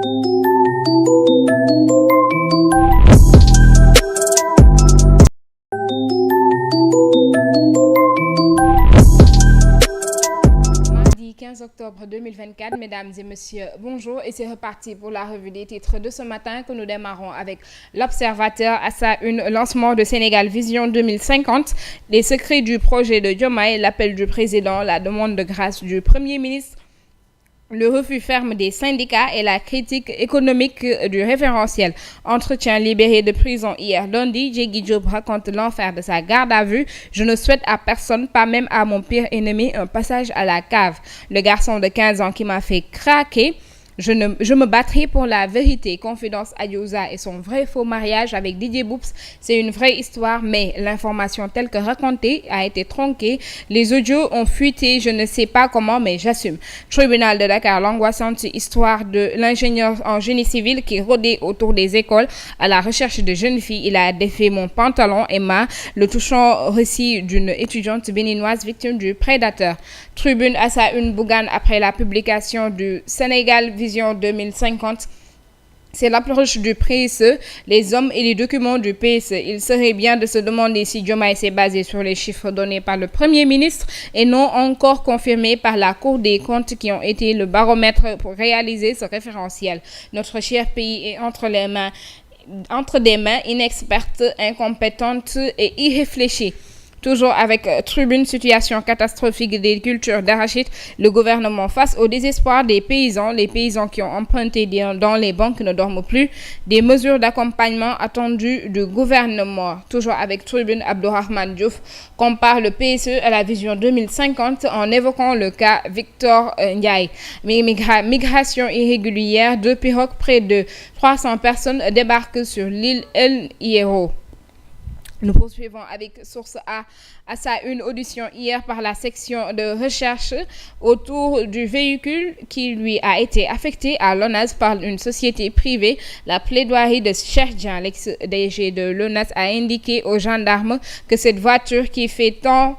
Mardi 15 octobre 2024, mesdames et messieurs, bonjour et c'est reparti pour la revue des titres de ce matin que nous démarrons avec l'Observateur à sa une, lancement de Sénégal Vision 2050, les secrets du projet de Diomaye, l'appel du président, la demande de grâce du Premier ministre, le refus ferme des syndicats et la critique économique du référentiel. Entretien libéré de prison hier lundi, Diégui Diop raconte l'enfer de sa garde à vue. Je ne souhaite à personne, pas même à mon pire ennemi, un passage à la cave. Le garçon de 15 ans qui m'a fait craquer. Je me battrai pour la vérité. Confidence Adiouza et son vrai faux mariage avec Didier Boups, c'est une vraie histoire, mais l'information telle que racontée a été tronquée. Les audios ont fuité, je ne sais pas comment, mais j'assume. Tribunal de Dakar, l'angoissante histoire de l'ingénieur en génie civil qui rôdait autour des écoles à la recherche de jeunes filles. Il a défait mon pantalon et le touchant récit d'une étudiante béninoise victime du prédateur. Tribune à sa une, Bougane après la publication du Sénégal Vision 2050. C'est l'approche du PSE, les hommes et les documents du PSE. Il serait bien de se demander si Diomaye s'est basé sur les chiffres donnés par le Premier ministre et non encore confirmés par la Cour des comptes qui ont été le baromètre pour réaliser ce référentiel. Notre cher pays est entre des mains inexpertes, incompétentes et irréfléchies. Toujours avec Tribune, situation catastrophique des cultures d'arachide, le gouvernement face au désespoir des paysans, les paysans qui ont emprunté dans les banques ne dorment plus, des mesures d'accompagnement attendues du gouvernement. Toujours avec Tribune, Abdourahmane Diouf compare le PSE à la vision 2050 en évoquant le cas Victor Ndiaye. Migration irrégulière, 2 pirogues, près de 300 personnes débarquent sur l'île El Hierro. Nous poursuivons avec Source A à sa une audition hier par la section de recherche autour du véhicule qui lui a été affecté à l'ONAS par une société privée. La plaidoirie de Cheikh Dian, l'ex-DG de l'ONAS, a indiqué aux gendarmes que cette voiture qui fait tant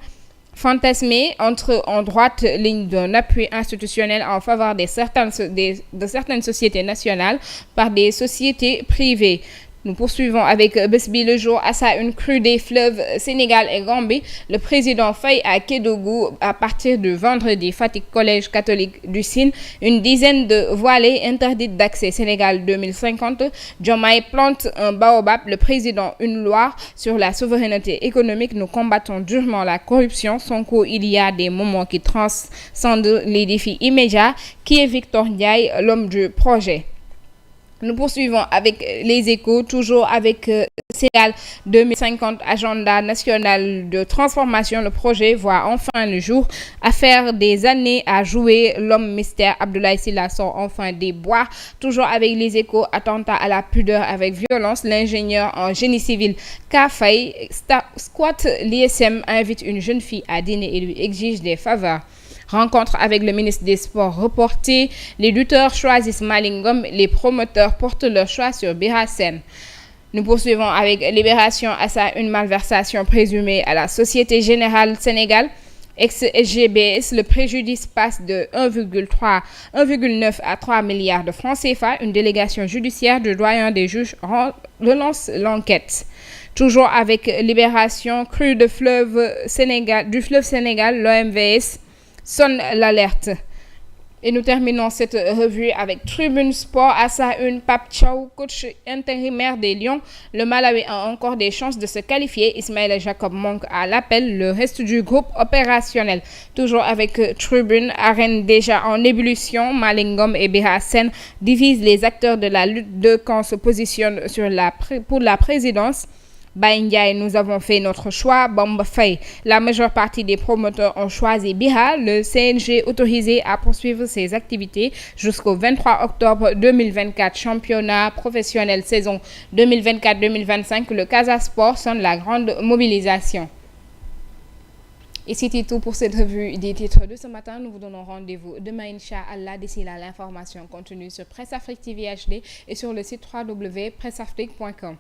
fantasmer entre en droite ligne d'un appui institutionnel en faveur de certaines sociétés nationales par des sociétés privées. Nous poursuivons avec Besbi le jour à sa une, crue des fleuves Sénégal et Gambie. Le président Faye à Kédougou à partir de vendredi. Fatick collège catholique du Sine. Une dizaine de voilées interdites d'accès. Sénégal 2050. Diomaye plante un baobab. Le président une loi sur la souveraineté économique. Nous combattons durement la corruption. Sonko, il y a des moments qui transcendent les défis immédiats. Qui est Victor Ndiaye, l'homme du projet? Nous poursuivons avec les échos, toujours avec Sénégal 2050, agenda national de transformation. Le projet voit enfin le jour. Affaire des années à jouer, l'homme mystère Abdoulaye Sylla sort enfin des bois. Toujours avec les échos, attentat à la pudeur avec violence. L'ingénieur en génie civil Kafay squatte l'ISM, invite une jeune fille à dîner et lui exige des faveurs. Rencontre avec le ministre des Sports reportée. Les lutteurs choisissent Malingom. Les promoteurs portent leur choix sur Bira Sène. Nous poursuivons avec Libération à sa une, malversation présumée à la Société Générale Sénégal. Ex-SGBS, le préjudice passe de 1,9 à 3 milliards de francs CFA. Une délégation judiciaire du doyen des juges relance l'enquête. Toujours avec Libération, crue du fleuve Sénégal, l'OMVS sonne l'alerte. Et nous terminons cette revue avec Tribune Sport à sa une, Pape Thiaw, coach intérimaire des Lions. Le Malawi a encore des chances de se qualifier. Ismaël Jacob manque à l'appel. Le reste du groupe opérationnel. Toujours avec Tribune, arène déjà en ébullition. Malingom et Bira Sène divisent les acteurs de la lutte. Deux camps se positionnent pour la présidence. Baye Ndiaye, nous avons fait notre choix. Bamba Faye, la majeure partie des promoteurs ont choisi Bira. Le CNG autorisé à poursuivre ses activités jusqu'au 23 octobre 2024. Championnat professionnel saison 2024-2025. Le Casa Sport sonne la grande mobilisation. Et c'était tout pour cette revue des titres de ce matin. Nous vous donnons rendez-vous demain, Inch'Allah. D'ici là, l'information continue sur Presse Afrique TV HD et sur le site www.presseafrique.com.